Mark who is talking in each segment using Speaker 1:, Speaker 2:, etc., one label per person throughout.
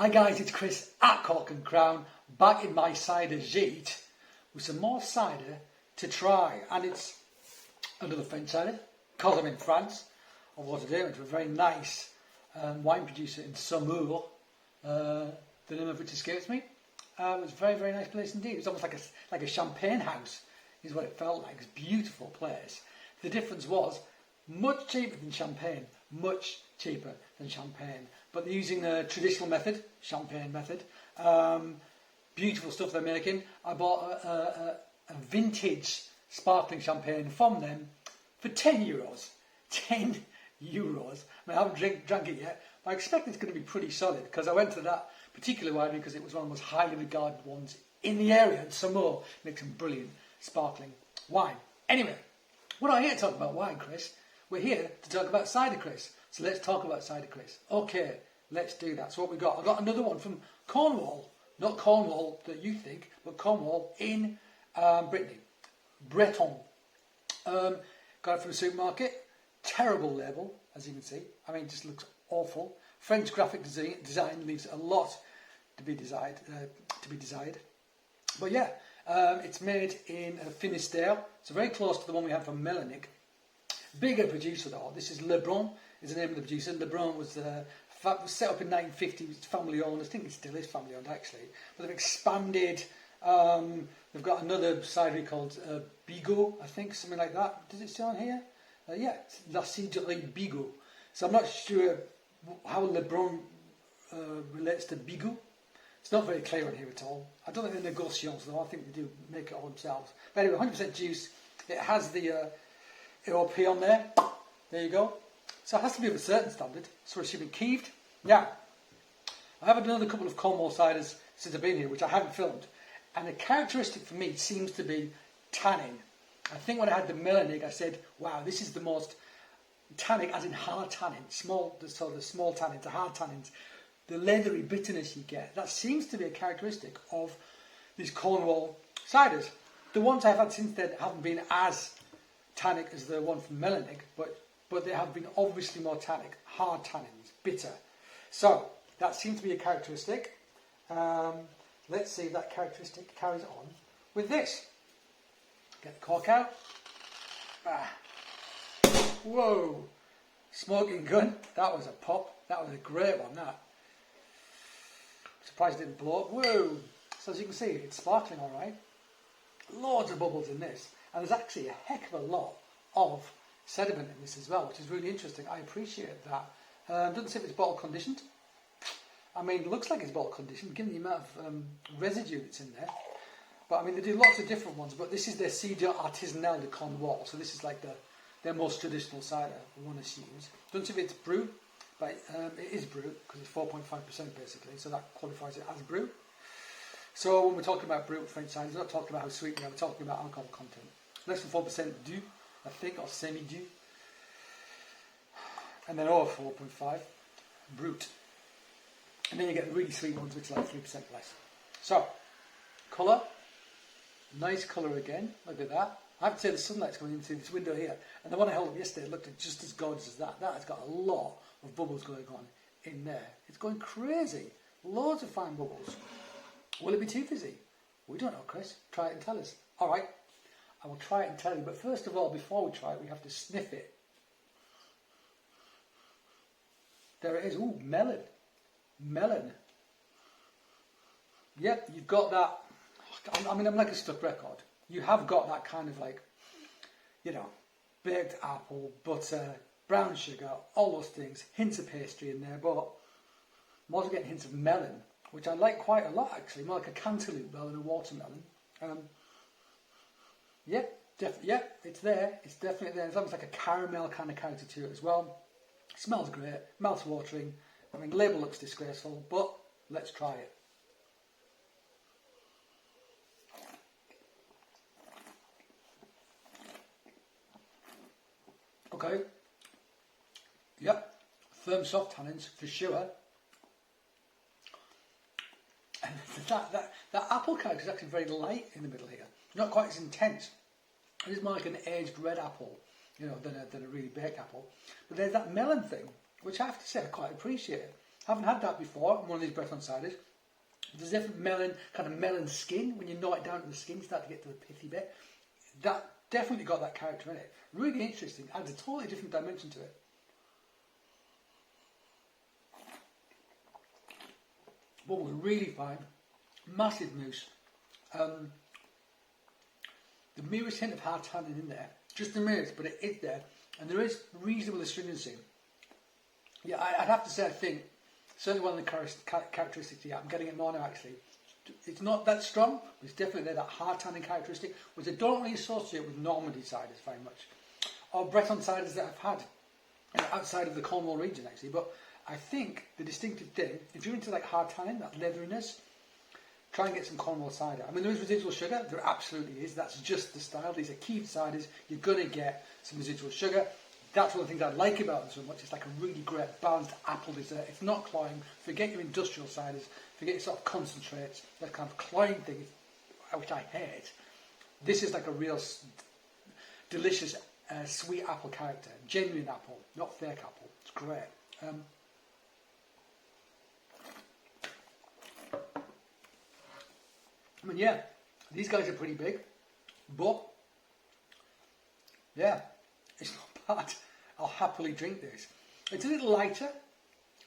Speaker 1: Hi guys, it's Chris at Cork and Crown, back in my cider gîte with some more cider to try. And it's another French cider, because I'm in France. I was there to a very nice wine producer in Saumur, the name of which escapes me. It was a very, very nice place indeed. It was almost like a champagne house, is what it felt like. It's a beautiful place. The difference was much cheaper than champagne, much cheaper than champagne. But they're using a traditional method, champagne method. Beautiful stuff they're making. I bought a vintage sparkling champagne from them for €10. €10. I mean, I haven't drank it yet, but I expect it's going to be pretty solid because I went to that particular winery because it was one of the most highly regarded ones in the area. And Saumur makes some brilliant sparkling wine. Anyway, we're not here to talk about wine, Chris. We're here to talk about cider, Chris. So let's talk about cider, Chris. Okay, let's do that. So what we got? I got another one from Cornwall. Not Cornwall that you think, but Cornwall in Brittany. Breton. Got it from the supermarket. Terrible label, as you can see. I mean, it just looks awful. French graphic design leaves a lot to be desired. But yeah, it's made in Finistère. So very close to the one we had from Melanic. Bigger producer though. This is Brun is the name of the producer. Brun was set up in 1950. It's family owned. I think it still is family owned actually. But they've expanded. They've got another cidery called Bigot, I think, something like that. Does it say on here? Yeah, La Cidre Bigot. So I'm not sure how Brun relates to Bigot. It's not very clear on here at all. I don't think they're negotiations though. I think they do make it all themselves. But anyway, 100% juice. It has the AOP on there. There you go. So it has to be of a certain standard. So it should be keeved. Now, I have another couple of Cornwall ciders since I've been here, which I haven't filmed. And the characteristic for me seems to be tannin. I think when I had the Melanic, I said, wow, this is the most tannic, as in hard tannin. The small tannins, the hard tannins. The leathery bitterness you get. That seems to be a characteristic of these Cornwall ciders. The ones I've had since then haven't been as tannic as the one from Melanic, but they have been obviously more tannic, hard tannins, bitter. So that seems to be a characteristic. Let's see if that characteristic carries on with this. Get the cork out. Whoa! Smoking gun. That was a pop. That was a great one, that. Surprised it didn't blow up. Whoa! So as you can see, it's sparkling alright. Loads of bubbles in this. And there's actually a heck of a lot of sediment in this as well, which is really interesting. I appreciate that. Doesn't say if it's bottle conditioned. I mean, it looks like it's bottle conditioned, given the amount of residue that's in there. But I mean, they do lots of different ones, but this is their Cider Artisanal de Cornouaille. So this is like their most traditional cider, one assumes. Don't see if it's Brut, but it is Brut, because it's 4.5% basically, so that qualifies it as Brut. So when we're talking about Brut French cider, we're not talking about how sweet we are, we're talking about alcohol content. Less than 4% du, I think, or semi-du. And then over 4.5, Brut. And then you get the really sweet ones, which are like 3% less. So, colour. Nice colour again. Look at that. I have to say the sunlight's coming into this window here. And the one I held up yesterday looked just as gorgeous as that. That has got a lot of bubbles going on in there. It's going crazy. Loads of fine bubbles. Will it be too fizzy? We don't know, Chris. Try it and tell us. Alright. I will try it and tell you. But first of all, before we try it, we have to sniff it. There it is. Ooh, melon. Melon. Yep, you've got that. I mean, I'm like a stuck record. You have got that kind of like, you know, baked apple, butter, brown sugar, all those things. Hints of pastry in there, but I'm also getting hints of melon, which I like quite a lot actually. More like a cantaloupe rather than a watermelon. Yep, it's there. It's definitely there. It's almost like a caramel kind of character to it as well. Smells great, mouth watering. I mean, label looks disgraceful, but let's try it. Okay. Yep. Firm soft tannins for sure. And that apple character is actually very light in the middle here. Not quite as intense. It is more like an aged red apple, you know, than a really baked apple. But there's that melon thing, which I have to say I quite appreciate. Haven't had that before in one of these Breton ciders. There's a different melon, kind of melon skin. When you gnaw it down to the skin, you start to get to the pithy bit. That definitely got that character in it. Really interesting. Adds a totally different dimension to it. What was really fine, massive mousse. The merest hint of hard tannin in there. Just the merest, but it is there. And there is reasonable astringency. Yeah, I'd have to say, I think, certainly one of the characteristics, yeah, I'm getting it more now actually. It's not that strong, but it's definitely there, that hard tannin characteristic, which I don't really associate with Normandy ciders very much. Or Breton ciders that I've had outside of the Cornwall region actually. But I think the distinctive thing, if you're into like hard tannin, that leatheriness, try and get some Cornwall cider. I mean, there is residual sugar, there absolutely is. That's just the style. These are Keith ciders. You're going to get some residual sugar. That's one of the things I like about them so much. It's like a really great balanced apple dessert. It's not cloying. Forget your industrial ciders. Forget your sort of concentrates. That kind of cloying thing, which I hate. This is like a real delicious sweet apple character. Genuine apple, not fake apple. It's great. I mean, yeah, these guys are pretty big, but yeah, it's not bad. I'll happily drink this. It's a little lighter,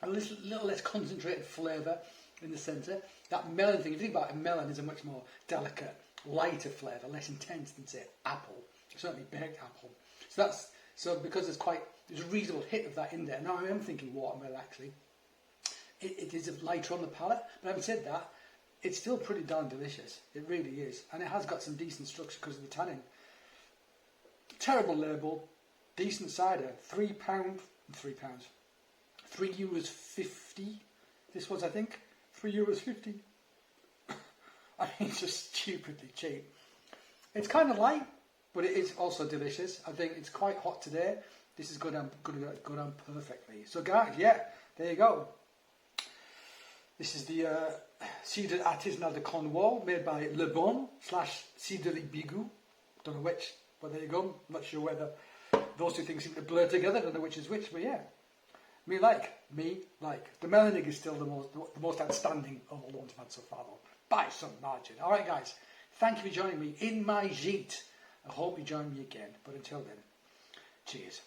Speaker 1: a little less concentrated flavour in the centre. That melon thing, if you think about it, melon is a much more delicate, lighter flavour, less intense than, say, apple. Certainly baked apple. So because there's a reasonable hit of that in there. Now I am thinking watermelon actually. It is lighter on the palate, but having said that, it's still pretty darn delicious. It really is. And it has got some decent structure because of the tannin. Terrible label. Decent cider. £3. €3.50. This was, I think, €3.50. I mean, it's just stupidly cheap. It's kind of light, but it is also delicious. I think it's quite hot today. This is going to go down perfectly. So guys, yeah, there you go. This is the Cidre Artisanal de Cornouaille, made by Le Brun / Cidre Bigou. Don't know which, but there you go. I'm not sure whether those two things seem to blur together. I don't know which is which, but yeah. Me like. The Melanic is still the most outstanding of all the ones I've had so far, though, by some margin. All right, guys. Thank you for joining me in my gîte. I hope you join me again. But until then, cheers.